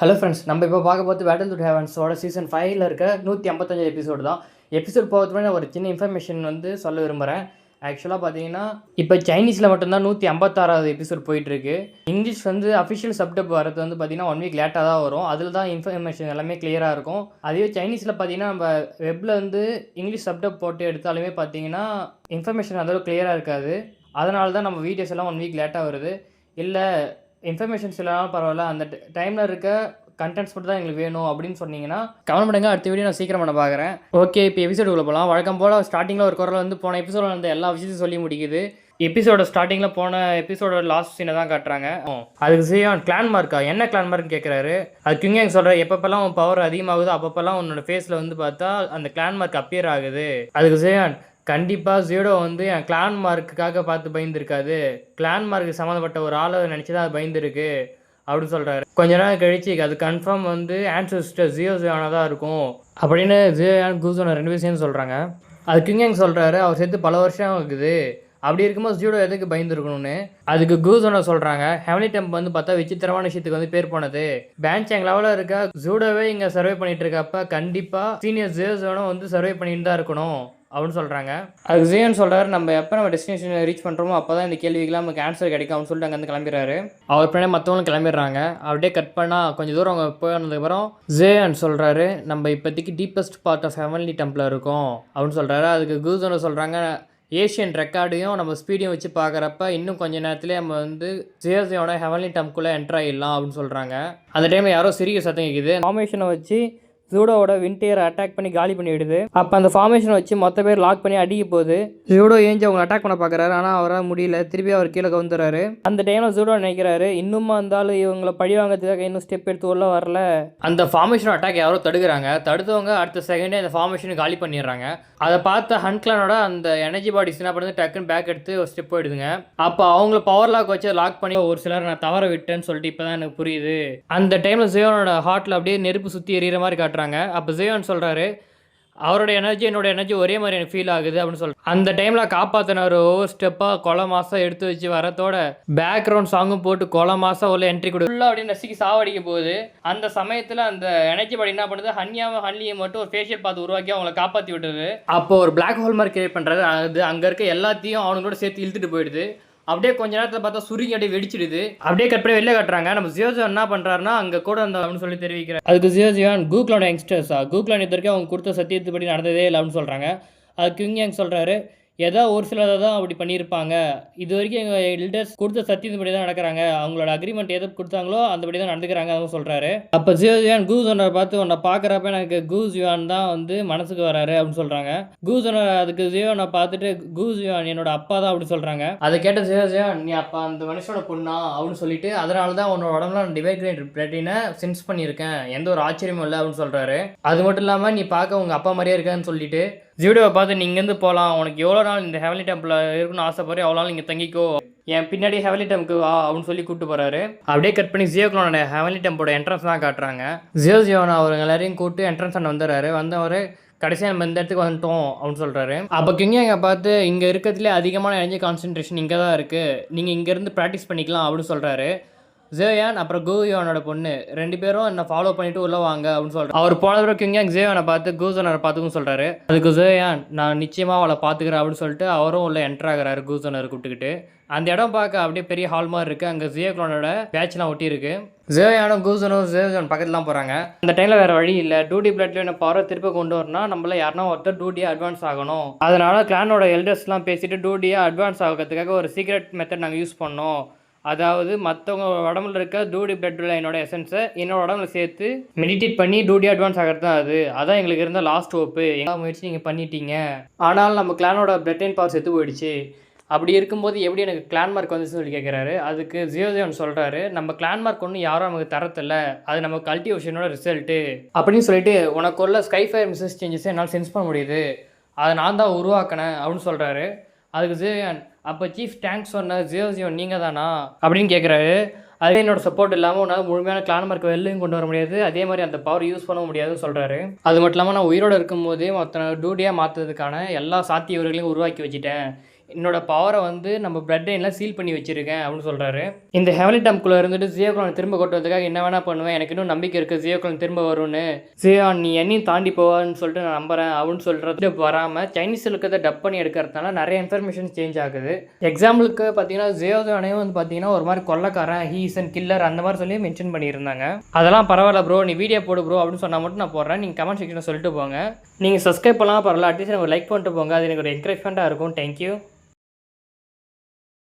Hello friends, நம்ம இப்போ பார்க்க போகிறது பேட்டில் டு ஹெவன்ஸோட சீசன் 5ல் இருக்க 155 எபிசோடு தான். எபிசோட் போகிறதுக்கு முன்னாடி ஒரு சின்ன இன்ஃபர்மேஷன் சொல்ல விரும்புகிறேன். ஆக்சுவலாக பார்த்தீங்கன்னா இப்போ சைனீஸில் மட்டும்தான் 156வது எபிசோட் போயிட்டுருக்கு. இங்கிலீஷ் அஃபிஷியல் சப்டப் வரது பார்த்தீங்கன்னா 1 வீக் லேட்டாக தான் வரும். அதில் தான் இன்ஃபர்மேஷன் எல்லாமே கிளியராக இருக்கும். அதுவே சைனீஸில் பார்த்தீங்கன்னா நம்ம வெப்பில் இங்கிலீஷ் சப்டப் போட்டு எடுத்தாலுமே பார்த்தீங்கன்னா இன்ஃபர்மேஷன் அந்தளவுக்கு கிளியராக இருக்காது. அதனால தான் நம்ம வீடியோஸ் எல்லாம் 1 வீக் லேட்டாக வருது. இல்லை இன்ஃபர்மேஷன்ஸ் இல்லைனாலும் பரவாயில்ல, அந்த டைமில் இருக்க கண்டென்ட்ஸ் மட்டும் தான் எங்களுக்கு வேணும் அப்படின்னு சொன்னீங்கன்னா கமெண்ட் பண்ணுங்க. அடுத்த வீடியோ நான் சீக்கிரம் பண்ண பார்க்குறேன். ஓகே, இப்போ எபிசோடுக்குள்ள போகலாம். வழக்கம் போல் ஸ்டார்டிங்கில் ஒரு குரல் போன எபிசோடில் எல்லா விஷயத்தையும் சொல்லி முடிக்குது. எபிசோட ஸ்டார்டிங்கில் போன எபிசோட லாஸ்ட் சீனை தான் காட்டுறாங்க. அதுக்கு சியான் கிளான் மார்க்கா, என்ன கிளான் மார்க்னு கேட்குறாரு. அது கிங்யாங் சொல்கிற, எப்பப்பெல்லாம் உன் பவர் அதிகமாகுது அப்பப்பெல்லாம் உன்னோட ஃபேஸில் பார்த்தா அந்த கிளான் மார்க் அப்பியர் ஆகுது. அதுக்கு சியான், கண்டிப்பாக ஜீடோ என் கிளான் மார்க்குக்காக பார்த்து பயந்துருக்காது, கிளான் மார்க்கு சம்மந்தப்பட்ட ஒரு ஆளை நினச்சி தான் அது பயந்துருக்கு அப்படின்னு சொல்கிறாரு. கொஞ்ச நேரம் கழிச்சு அது கன்ஃபார்ம் ஆன்சஸ்டர் ஜியோசியானாக தான் இருக்கும் அப்படின்னு ஜியோயான் கூசோன 2 விஷயம் சொல்கிறாங்க. அது கிங்யாங் சொல்கிறாரு, அவர் சேர்த்து பல வருஷம் ஆகுது, அப்படி இருக்கும்போது ஜூடோ எதுக்கு பயந்துருக்கணும்னு. அதுக்கு கூசோன சொல்கிறாங்க, ஹெவன்லி டெம்ப் பார்த்தா விசித்திரமான விஷயத்துக்கு பேர் போனது. பேன்சாங் லெவலில் இருக்க ஜூடோவே இங்கே சர்வே பண்ணிட்டு இருக்கப்ப கண்டிப்பாக சீனியர் ஜியோசோனும் சர்வே பண்ணிட்டு தான் இருக்கணும் அப்படின்னு சொல்கிறாங்க. அதுக்கு ஜியோன் சொல்கிறார், நம்ம எப்போ நம்ம டெஸ்டினேஷனை ரீச் பண்ணுறோமோ அப்போ தான் இந்த கேள்விக்கெல்லாம் நமக்கு ஆன்சர் கிடைக்கும் அப்படின்னு சொல்லிட்டு அங்கேருந்து கிளம்பிடுறாரு. அவர் பின்னாடி மற்றவங்களும் கிளம்பிடுறாங்க. அப்படியே கட் பண்ணால் கொஞ்சம் தூரம் அவங்க போனதுக்கப்புறம் ஜியோன் சொல்கிறாரு, நம்ம இப்போதைக்கு deepest part of heavenly temple இருக்கோம் அப்படின்னு சொல்கிறாரு. அதுக்கு கூசோன சொல்கிறாங்க, ஏஷியன் ரெக்கார்டையும் நம்ம ஸ்பீடையும் வச்சு பார்க்குறப்ப இன்னும் கொஞ்சம் நேரத்துலேயே நம்ம ஜியோசியோட ஹெவன்லி டெம்ப்குள்ளே என்ட்ரு ஆகிடலாம் அப்படின்னு சொல்கிறாங்க. அந்த டைமில் யாரோ சிறிய சத்தம் கேட்குது. ஃபார்மேஷனை வச்சு ஜூடோவோட வின்டேரை அட்டாக் பண்ணி காலி பண்ணிவிடுது. அப்போ அந்த ஃபார்மேஷனை வச்சு மொத்த பேர் லாக் பண்ணி அடிக்க போகுது. ஜூடோ ஏஞ்சி அவங்க அட்டாக் பண்ண பார்க்குறாரு, ஆனால் அவரால் முடியல. திருப்பி அவர் கீழே கவுந்துறாரு. அந்த டைமில் ஜூடோ நினைக்கிறாரு, இன்னுமா இருந்தாலும் இவங்களை பழி வாங்கிறதுக்காக இன்னும் ஸ்டெப் எடுத்து உள்ள வரல. அந்த ஃபார்மேஷன் அட்டாக் யாரோ தடுக்கிறாங்க. தடுத்தவங்க அடுத்த செகண்டே அந்த ஃபார்மேஷனை காலி பண்ணிடுறாங்க. அதை பார்த்த ஹன்க்ளானோட அந்த எனர்ஜி பாடிஸ் என்ன பண்ணுறது, டக்குன்னு பேக் எடுத்து ஒரு ஸ்டெப் போயிடுதுங்க. அப்போ அவங்கள பவர் லாக் வச்சு லாக் பண்ணி ஒரு சிலர் நான் தவற விட்டேன்னு சொல்லிட்டு இப்போ தான் எனக்கு புரியுது. அந்த டைமில் ஜியோனோட ஹார்ட்டில் அப்படியே நெருப்பு சுற்றி எறிகிற மாதிரி காட்டுறாங்க. அப்போ ஜியோன் சொல்கிறாரு, அவரோட எனர்ஜி என்னோட எனர்ஜி ஒரே மாதிரி எனக்கு ஃபீல் ஆகுது அப்படின்னு சொல்கிறார். அந்த டைமில் காப்பாற்றினார் ஒவ்வொரு ஸ்டெப்பாக கொலை மாதம் எடுத்து வச்சு வரத்தோட பேக்ரவுண்ட் சாங்கும் போட்டு கொலை மாதம் உள்ள என்ட்ரி கொடு ஃபுல்லாக அப்படின்னு நசிக்கு சாவடிக்க போகுது. அந்த சமயத்தில் அந்த எனர்ஜி படி என்ன பண்ணுது, ஹன்லியை மட்டும் ஒரு ஃபேஷியல் பார்த்து உருவாக்கி அவங்கள காப்பாற்றி விட்டுருது. அப்போ ஒரு பிளாக் ஹோல் மாதிரி கிரியேட் பண்ணுறது. அது அங்கே இருக்க எல்லாத்தையும் அவங்களோட சேர்த்து இழுத்துட்டு போயிடுது. அப்படியே கொஞ்ச நேரத்தில் பார்த்தா சுருங்கி அப்படியே வெடிச்சிடுது. அப்படியே கட் பண்ணி வெளில கட்டுறாங்க. நம்ம ஜியோஜியான் என்ன பண்ணுறாருன்னா அங்கே கூட அந்த அப்படின்னு சொல்லி தெரிவிக்கிறார். அதுக்கு ஜியோஜியான், கூக்ளோட யங்ஸ்டர்ஸா, கூக்ளான் இது வரைக்கும் அவங்க கொடுத்த சத்தியத்துப்படி நடந்ததே இல்லை அப்படின்னு சொல்கிறாங்க. அதுக்கு கிங்யாங் சொல்கிறாரு, ஏதோ ஒரு சிலதை தான் அப்படி பண்ணியிருப்பாங்க, இது வரைக்கும் எங்கள் எல்டர்ஸ் கொடுத்த சத்தியத்துப்படி தான் நடக்கிறாங்க, அவங்களோட அக்ரிமெண்ட் எதை கொடுத்தாங்களோ அந்தபடி தான் நடந்துக்கிறாங்க அதுவும் சொல்கிறாரு. அப்போ ஜியோஜியான் கூசோனை பார்த்து, உன்னை பார்க்குறப்ப எனக்கு கூஸ்யுவான் தான் மனசுக்கு வராரு அப்படின்னு சொல்கிறாங்க. கூசோனை அதுக்கு ஜியோனை பார்த்துட்டு, கூஸ்யுவான் என்னோட அப்பா தான் அப்படின்னு சொல்கிறாங்க. அதை கேட்ட ஜியோஜியான், நீ அப்பா அந்த மனுஷனோட பொண்ணா அப்படின்னு சொல்லிட்டு, அதனால தான் உன்னோட உடம்புல டிவைக்ரேட் பிளட்டினை சென்ஸ் பண்ணியிருக்கேன், எந்த ஒரு ஆச்சரியமும் இல்லை அப்படின்னு சொல்கிறாரு. அது மட்டும் இல்லாமல் நீ பார்க்க உங்கள் அப்பா மாதிரியே இருக்கான்னு சொல்லிட்டு ஜூடோவை பார்த்து, நீ இங்கேருந்து போகலாம், உனக்கு எவ்வளோ நாள் இந்த ஹெவன்லி டெம்பிள் இருக்குன்னு ஆசைப்படுறேன், அவ்வளோ நாள் இங்கே தங்கிக்கோ, என் பின்னாடி ஹெவன்லி டெம்பிள் வா அப்படின்னு சொல்லி கூப்பிட்டு போகிறாரு. அப்படியே கட் பண்ணி ஜியோக்ளோனோட ஹெவன்லி டெம்பிளோட என்ட்ரன்ஸ் தான் காட்டுறாங்க. ஜியோனை அவர் எல்லாரையும் கூப்பிட்டு என்ட்ரன்ஸ் வந்துடுறாரு. வந்தவர் கடைசியாக நம்ம இந்த இடத்துக்கு வந்துட்டோம் அப்படின்னு சொல்கிறாரு. அப்போ கிங்யாங்கை பார்த்து, இங்கே இருக்கிறதுலே அதிகமான எனர்ஜி கான்சன்ட்ரேஷன் இங்கே தான் இருக்குது, நீங்கள் இங்கேருந்து ப்ராக்டிஸ் பண்ணிக்கலாம் அப்படின்னு சொல்கிறாரு. ஜியோயான் அப்புறம் கூயோனோட பொண்ணு 2 பேரும் என்ன ஃபாலோ பண்ணிட்டு உள்ள வாங்க அப்படின்னு சொல்கிறார். அவர் போனதுக்கு கிங்யாங் ஜியோனை பார்த்து கூசோனை பார்த்துக்கும் சொல்கிறாரு. அதுக்கு ஜியோயான், நான் நிச்சயமாக அவளை பார்த்துக்கிறேன் அப்படின்னு சொல்லிட்டு அவரும் உள்ள என்ட்ரு ஆகிறாரு கூசோனர் கூப்பிட்டுக்கிட்டு. அந்த இடம் பார்க்க அப்படியே பெரிய ஹால் மாதிரி இருக்குது. அங்கே ஜியோக்ளோனோட பேட்ச்லாம் ஒட்டி இருக்கு. ஜியோயானும் கூசோனும் ஜியோஜான் பக்கத்துலாம் போகிறாங்க. அந்த டைமில் வேறு வழி இல்லை, டூடி பிளட்ல என்ன பவரை திருப்பி கொண்டு வரணும்னா நம்மள யாருன்னா ஒருத்தர் டூடியாக அட்வான்ஸ் ஆகணும். அதனால கிளானோட எல்டர்ஸ்லாம் பேசிட்டு டூடியாக அட்வான்ஸ் ஆகிறதுக்காக ஒரு சீக்ரெட் மெத்தட் நாங்கள் யூஸ் பண்ணோம். அதாவது மற்றவங்க உடம்புல இருக்க டூடி பிளட்டில் என்னோட எசன்ஸை என்னோட உடம்புல சேர்த்து மெடிடேட் பண்ணி டூடி அட்வான்ஸ் ஆகிறது தான் அதான் எங்களுக்கு இருந்த லாஸ்ட் ஹோப்பு. எல்லா முயற்சி நீங்கள் பண்ணிட்டீங்க, ஆனால் நம்ம கிளானோட பிளட் அண்ட் பவர் செத்து போயிடுச்சு, அப்படி இருக்கும்போது எப்படி எனக்கு கிளான் மார்க் வந்துச்சுன்னு சொல்லி கேட்குறாரு. அதுக்கு ஜியோஜியான் சொல்கிறாரு, நம்ம கிளான் மார்க் ஒன்றும் யாரும் நமக்கு தரத்தில்ல, அது நம்ம கல்டிவேஷனோட ரிசல்ட்டு அப்படின்னு சொல்லிட்டு, உனக்குள்ள ஸ்கைஃபயர் மிஸ்ஸஸ் சேஞ்சஸை என்னால் சென்ஸ் பண்ண முடியுது, அதை நான் தான் உருவாக்கினேன் அப்படின்னு சொல்கிறாரு. அதுக்கு ஜியோயான், அப்போ சீஃப் டேங்க்ஸ் சொன்ன ஜியோஜியோன் நீங்கள் தானா அப்படின்னு கேட்குறாரு. அதே என்னோட சப்போர்ட் இல்லாமல் உன்னால் முழுமையான கிளான் மார்க் வெளிலையும் கொண்டு வர முடியாது, அதே மாதிரி அந்த பவர் யூஸ் பண்ண முடியாதுன்னு சொல்கிறாரு. அது மட்டும் இல்லாமல் நான் உயிரோடு இருக்கும்போதே மற்ற டூடியாக மாற்றுறதுக்கான எல்லா சாத்தியவர்களையும் உருவாக்கி வச்சுட்டேன், என்னோட பவரை வந்து நம்ம பிளட் லைன்லாம் சீல் பண்ணி வச்சிருக்கேன் அப்படின்னு சொல்கிறாரு. இந்த ஹெவன்லி டெம்பிள்குள்ளே இருந்துட்டு ஜியோக்ளான் திரும்ப கொண்டு வந்ததுக்காக என்ன வேணால் பண்ணுவேன், எனக்கு இன்னும் நம்பிக்கை இருக்குது ஜியோக்ளான் திரும்ப வரும்னு. ஜியான் நீ என்னையும் தாண்டி போவான்னு சொல்லிட்டு நான் நம்புறேன் அப்படின்னு சொல்கிறது வராமல் சைனீஸில் இருக்கிறத டப் பண்ணி எடுக்கிறதுனால நிறைய இன்ஃபர்மேஷன் சேஞ்ச் ஆகுது. எக்ஸாம்பிளுக்கு பார்த்தீங்கன்னா ஜியோதானையும் வந்து பார்த்தீங்கன்னா ஒரு மாதிரி கொள்ளக்காரன், ஹீஸ் அண்ட் கில்லர் அந்த மாதிரி சொல்லி மென்ஷன் பண்ணியிருந்தாங்க. அதெல்லாம் பரவாயில்ல ப்ரோ, நீ வீடியோ போடு ப்ரோ அப்படின்னு சொன்னால் மட்டும் நான் போடுறேன். நீங்கள் கமெண்ட் செக்ஷனில் சொல்லிட்டு போங்க. நீங்கள் சப்ஸ்கிரைப் பண்ணலாம் பரவாயில்ல, அட்லீஸ்ட் எனக்கு லைக் பண்ணிட்டு போங்க, அது எனக்கு ஒரு என்கரேஜ்மெண்ட்டாக இருக்கும். தேங்க்யூ.